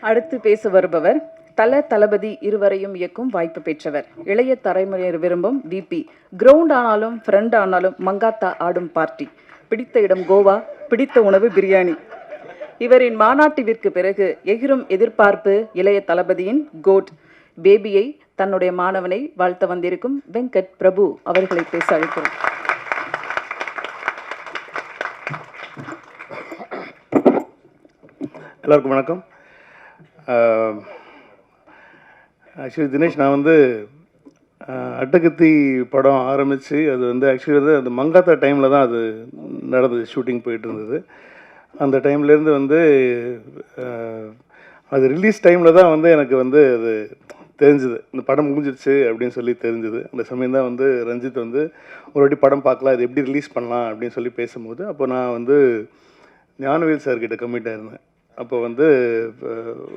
அடுத்து பேச வருபவர் தளபதி இருவரையும் இயக்கும் வாய்ப்பு பெற்றவர். இளைய தலைமுறையர் விரும்பும் விபி. கிரவுண்ட் ஆனாலும் ஃப்ரெண்ட் ஆனாலும் மங்காத்தா ஆடும் பார்ட்டி. பிடித்த இடம் கோவா, பிடித்த உணவு பிரியாணி. இவரின் மாநாட்டிற்கு பிறகு எகிரும் எதிர்பார்ப்பு இளைய தளபதியின் கோட் பேபியை தன்னுடைய மாணவனை வாழ்த்த வந்திருக்கும் வெங்கட் பிரபு அவர்களை பேச அழைக்கிறோம். எல்லாருக்கும் வணக்கம். ஆக்சுவலி தினேஷ், நான் வந்து அட்டகத்தி படம் ஆரம்பித்து அது வந்து ஆக்சுவலி வந்து அந்த மங்காத்தா டைமில் தான் அது நடந்தது, ஷூட்டிங் போயிட்டு இருந்தது. அந்த டைம்லேருந்து வந்து அது ரிலீஸ் டைமில் தான் வந்து எனக்கு வந்து அது தெரிஞ்சுது, இந்த படம் முடிஞ்சிருச்சு அப்படின்னு சொல்லி தெரிஞ்சுது. அந்த சமயம் தான் வந்து ரஞ்சித் வந்து ஒரு வாட்டி படம் பார்க்கலாம், இது எப்படி ரிலீஸ் பண்ணலாம் அப்படின்னு சொல்லி பேசும்போது, அப்போ நான் வந்து ஞானவேல் சார்கிட்ட கமிட் ஆயிருந்தேன். அப்போ வந்து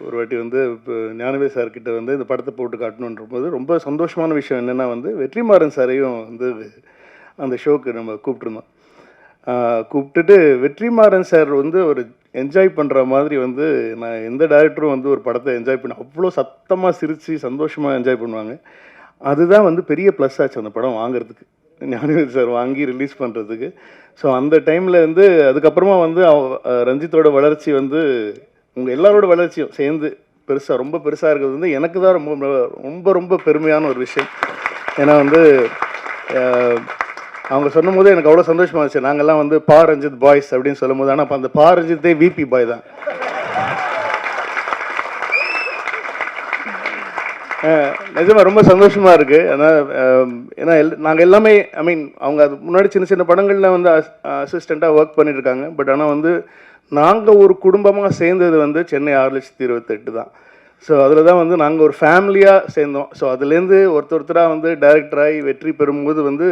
ஒரு வாட்டி வந்து இப்போ ஞானவேல் சார்கிட்ட வந்து இந்த படத்தை போட்டு காட்டணுன்ற போது ரொம்ப சந்தோஷமான விஷயம் என்னென்னா வந்து வெற்றிமாறன் சாரையும் வந்து அந்த ஷோக்கு நம்ம கூப்பிட்ருந்தோம். கூப்பிட்டுட்டு வெற்றிமாறன் சார் வந்து ஒரு என்ஜாய் பண்ணுற மாதிரி வந்து நான் எந்த டேரக்டரும் வந்து ஒரு படத்தை என்ஜாய் பண்ண அவ்வளோ சத்தமாக சிரித்து சந்தோஷமாக என்ஜாய் பண்ணுவாங்க. அதுதான் வந்து பெரிய ப்ளஸ் ஆச்சு அந்த படம் வாங்கிறதுக்கு, ஞானவேல் சார் வாங்கி ரிலீஸ் பண்ணுறதுக்கு. ஸோ அந்த டைமில் வந்து அதுக்கப்புறமா வந்து ரஞ்சித்தோட வளர்ச்சி வந்து உங்கள் எல்லாரோட வளர்ச்சியும் சேர்ந்து பெருசாக ரொம்ப பெருசாக இருக்கிறது வந்து எனக்கு தான் ரொம்ப ரொம்ப ரொம்ப பெருமையான ஒரு விஷயம். ஏன்னா வந்து அவங்க சொல்லும் போது எனக்கு அவ்வளோ சந்தோஷமாக இருந்துச்சு. நாங்கள்லாம் வந்து பா ரஞ்சித் பாய்ஸ் அப்படின்னு சொல்லும் போது, ஆனால் அப்போ அந்த பா ரஞ்சித்தே விபி பாய் தான். நிஜமாக ரொம்ப சந்தோஷமாக இருக்குது. ஏன்னா நாங்கள் எல்லாமே ஐ மீன் அவங்க அது முன்னாடி சின்ன சின்ன படங்களில் வந்து அசிஸ்டண்ட்டாக ஒர்க் பண்ணிட்டுருக்காங்க. பட் ஆனால் வந்து நாங்கள் ஒரு குடும்பமாக சேர்ந்தது வந்து சென்னை 6,28,000 தான். ஸோ அதில் தான் வந்து நாங்கள் ஒரு ஃபேமிலியாக சேர்ந்தோம். ஸோ அதுலேருந்து ஒருத்தராக வந்து டைரக்டராகி வெற்றி பெறும்போது வந்து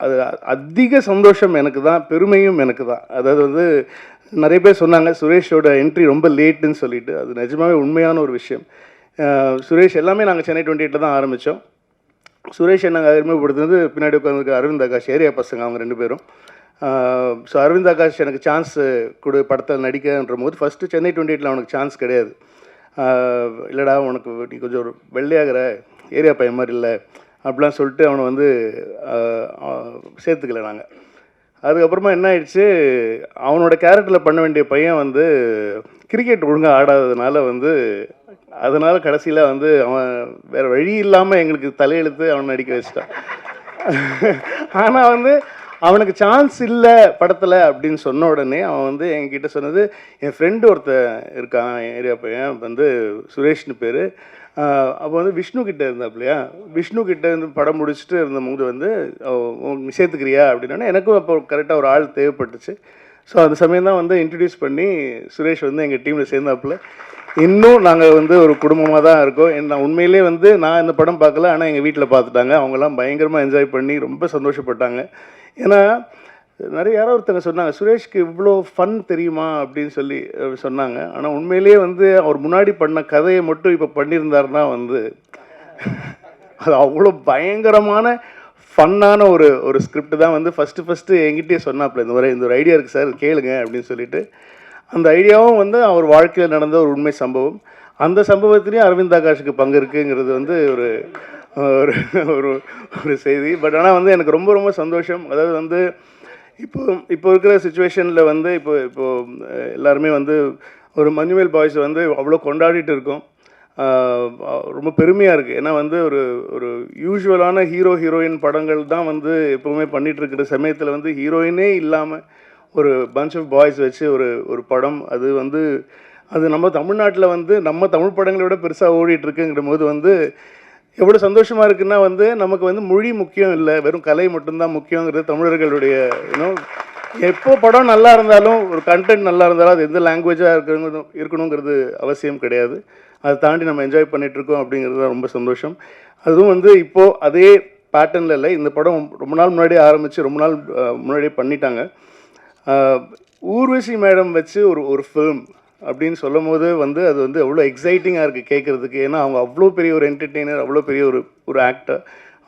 அது அதிக சந்தோஷம் எனக்கு தான், பெருமையும் எனக்கு தான். அதாவது வந்து நிறைய பேர் சொன்னாங்க சுரேஷோட என்ட்ரி ரொம்ப லேட்டுன்னு சொல்லிட்டு. அது நிஜமாகவே உண்மையான ஒரு விஷயம். சுரேஷ் எல்லாமே நாங்கள் சென்னை 28 தான் ஆரம்பித்தோம். சுரேஷ் நாங்கள் அறிமுகப்படுத்துனது பின்னாடி உட்காந்துருக்க அரவிந்த் ஆகாஷ், ஏரியா பசங்க அவங்க 2 பேரும். ஸோ அரவிந்த் ஆகாஷ் எனக்கு சான்ஸ் கொடு படத்தில் நடிக்கன்ற போது ஃபஸ்ட்டு சென்னை 28 அவனுக்கு சான்ஸ் கிடையாது. இல்லைடா உனக்கு நீ கொஞ்சம் ஒரு வெள்ளையாகிற ஏரியா பையன் மாதிரி இல்லை அப்படிலாம் சொல்லிட்டு அவனை வந்து சேர்த்துக்கல நாங்கள். அதுக்கப்புறமா என்ன ஆயிடுச்சு, அவனோட கேரக்டரில் பண்ண வேண்டிய பையன் வந்து கிரிக்கெட் ஒழுங்காக ஆடாததுனால வந்து அதனால் கடைசியில் வந்து அவன் வேறு வழி இல்லாமல் எங்களுக்கு தலையெழுத்து அவனை நடிக்க வச்சிட்டான். ஆனால் வந்து அவனுக்கு சான்ஸ் இல்லை படத்தில் அப்படின்னு சொன்ன உடனே அவன் வந்து என்கிட்ட சொன்னது, என் ஃப்ரெண்டு ஒருத்தன் இருக்கான் ஏரியா பையன் வந்து சுரேஷ்னு பேர். அப்போ வந்து விஷ்ணு கிட்டே இருந்தாப்லையா, விஷ்ணு கிட்டே இருந்து படம் முடிச்சுட்டு இருந்தபோது வந்து சேர்த்துக்கிறியா அப்படின்னா எனக்கும் அப்போ கரெக்டாக ஒரு ஆள் தேவைப்பட்டுச்சு. ஸோ அந்த சமயம் தான் வந்து இன்ட்ரடியூஸ் பண்ணி சுரேஷ் வந்து எங்கள் டீமில் சேர்ந்தாப்புல. இன்னும் நாங்கள் வந்து ஒரு குடும்பமாக தான் இருக்கோம். நான் உண்மையிலே வந்து நான் இந்த படம் பார்க்கல, ஆனால் எங்கள் வீட்டில் பார்த்துட்டாங்க. அவங்கெல்லாம் பயங்கரமாக என்ஜாய் பண்ணி ரொம்ப சந்தோஷப்பட்டாங்க. ஏன்னா நிறைய யாரோ ஒருத்தங்க சொன்னாங்க சுரேஷ்க்கு இவ்வளோ ஃபன் தெரியுமா அப்படின்னு சொல்லி சொன்னாங்க. ஆனால் உண்மையிலேயே வந்து அவர் முன்னாடி பண்ண கதையை மட்டும் இப்போ பண்ணியிருந்தாருன்னா வந்து அது அவ்வளோ பயங்கரமான ஃபன்னான ஒரு ஸ்கிரிப்ட் தான் வந்து ஃபஸ்ட்டு என்கிட்டயே சொன்னாப்புல, இந்த ஒரு ஐடியா இருக்குது சார் கேளுங்க அப்படின்னு சொல்லிட்டு. அந்த ஐடியாவும் வந்து அவர் வாழ்க்கையில் நடந்த ஒரு உண்மை சம்பவம். அந்த சம்பவத்திலையும் அரவிந்த் ஆகாஷுக்கு பங்கு இருக்குங்கிறது வந்து ஒரு ஒரு செய்தி. பட் ஆனால் வந்து எனக்கு ரொம்ப ரொம்ப சந்தோஷம். அதாவது வந்து இப்போ இருக்கிற சுச்சுவேஷனில் வந்து இப்போ எல்லாருமே வந்து ஒரு மஞ்சுவேல் பாய்ஸ் வந்து அவ்வளோ கொண்டாடிட்டு இருக்கோம். ரொம்ப பெருமையாக இருக்குது. ஏன்னா வந்து ஒரு யூஸ்வலான ஹீரோயின் படங்கள் தான் வந்து எப்போவுமே பண்ணிகிட்ருக்கிற சமயத்தில் வந்து ஹீரோயினே இல்லாமல் ஒரு பஞ்ச் ஆஃப் பாய்ஸ் வச்சு ஒரு படம், அது வந்து அது நம்ம தமிழ்நாட்டில் வந்து நம்ம தமிழ் படங்களை விட பெருசாக ஓடிட்டுருக்குங்கிற போது வந்து எவ்வளோ சந்தோஷமாக இருக்குன்னா வந்து நமக்கு வந்து மொழி முக்கியம் இல்லை, வெறும் கலை மட்டும்தான் முக்கியங்கிறது தமிழர்களுடைய எப்போ படம் நல்லா இருந்தாலும் ஒரு கண்டென்ட் நல்லா இருந்தாலும் அது எந்த லாங்குவேஜாக இருக்கணுங்கிறது அவசியம் கிடையாது. அதை தாண்டி நம்ம என்ஜாய் பண்ணிகிட்ருக்கோம் அப்படிங்கிறது தான் ரொம்ப சந்தோஷம். அதுவும் வந்து இப்போது அதே பேட்டர்னில் இல்லை, இந்த படம் ரொம்ப நாள் முன்னாடியே ஆரம்பித்து ரொம்ப நாள் முன்னாடியே பண்ணிட்டாங்க. ஊர்வசி மேடம் வச்சு ஒரு ஃபிலிம் அப்படின்னு சொல்லும் போது வந்து அது வந்து அவ்வளோ எக்ஸைட்டிங்காக இருக்குது கேட்குறதுக்கு. ஏன்னா அவங்க அவ்வளோ பெரிய ஒரு என்டர்டெய்னர், அவ்வளோ பெரிய ஒரு ஆக்டர்,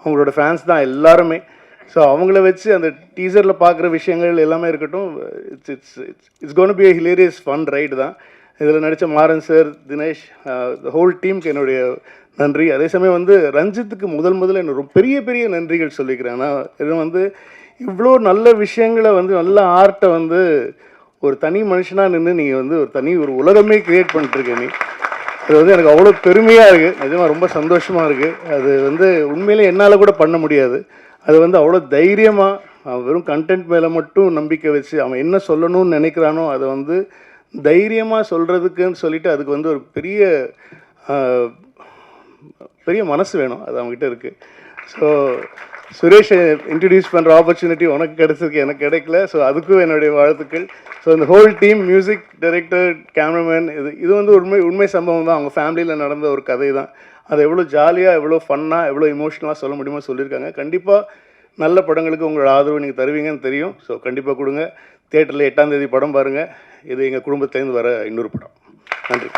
அவங்களோட ஃபேன்ஸ் தான் எல்லாருமே. ஸோ அவங்கள வச்சு அந்த டீசரில் பார்க்குற விஷயங்கள் எல்லாமே இருக்கட்டும், it's gonna be a hilarious fun ride தான். இதில் நடித்த மாறன் சார், தினேஷ், ஹோல் டீமுக்கு என்னுடைய நன்றி. அதே சமயம் வந்து ரஞ்சித்துக்கு முதல்ல என்ன பெரிய பெரிய நன்றிகள் சொல்லிக்கிறேன். ஆனால் இது வந்து இவ்வளோ நல்ல விஷயங்களை வந்து நல்ல ஆர்ட்டை வந்து ஒரு தனி மனுஷனாக நின்று நீங்கள் வந்து ஒரு உலகமே க்ரியேட் பண்ணிட்டுருக்க நீ. அது வந்து எனக்கு அவ்வளோ பெருமையாக இருக்குது, நிஜமாக ரொம்ப சந்தோஷமாக இருக்குது. அது வந்து உண்மையிலே என்னால் கூட பண்ண முடியாது. அது வந்து அவ்வளோ தைரியமாக அவன் வெறும் கண்டென்ட் மேலே மட்டும் நம்பிக்கை வச்சு அவன் என்ன சொல்லணும்னு நினைக்கிறானோ அதை வந்து தைரியமாக சொல்கிறதுக்குன்னு சொல்லிட்டு அதுக்கு வந்து ஒரு பெரிய மனசு வேணும். அது அவங்ககிட்ட இருக்குது. ஸோ சுரேஷை இன்ட்ரடியூஸ் பண்ணுற ஆப்பர்ச்சுனிட்டி உனக்கு கிடைச்சதுக்கு எனக்கு கிடைக்கல. ஸோ அதுக்கும் என்னுடைய வாழ்த்துக்கள். ஸோ இந்த whole team, music director, cameraman, இது வந்து உண்மை சம்பவம் தான். அவங்க ஃபேமிலியில் நடந்த ஒரு கதை தான். அதை எவ்வளோ ஜாலியாக, எவ்வளோ ஃபன்னாக, எவ்வளோ இமோஷனலாக சொல்ல முடியுமோ சொல்லியிருக்காங்க. கண்டிப்பாக நல்ல படங்களுக்கு உங்களோட ஆதரவு நீங்கள் தருவீங்கன்னு தெரியும். ஸோ கண்டிப்பாக கொடுங்க. தியேட்டரில் 8ஆம் தேதி படம் பாருங்கள். இது எங்கள் குடும்பத்துலேருந்து வர இன்னொரு படம். நன்றி.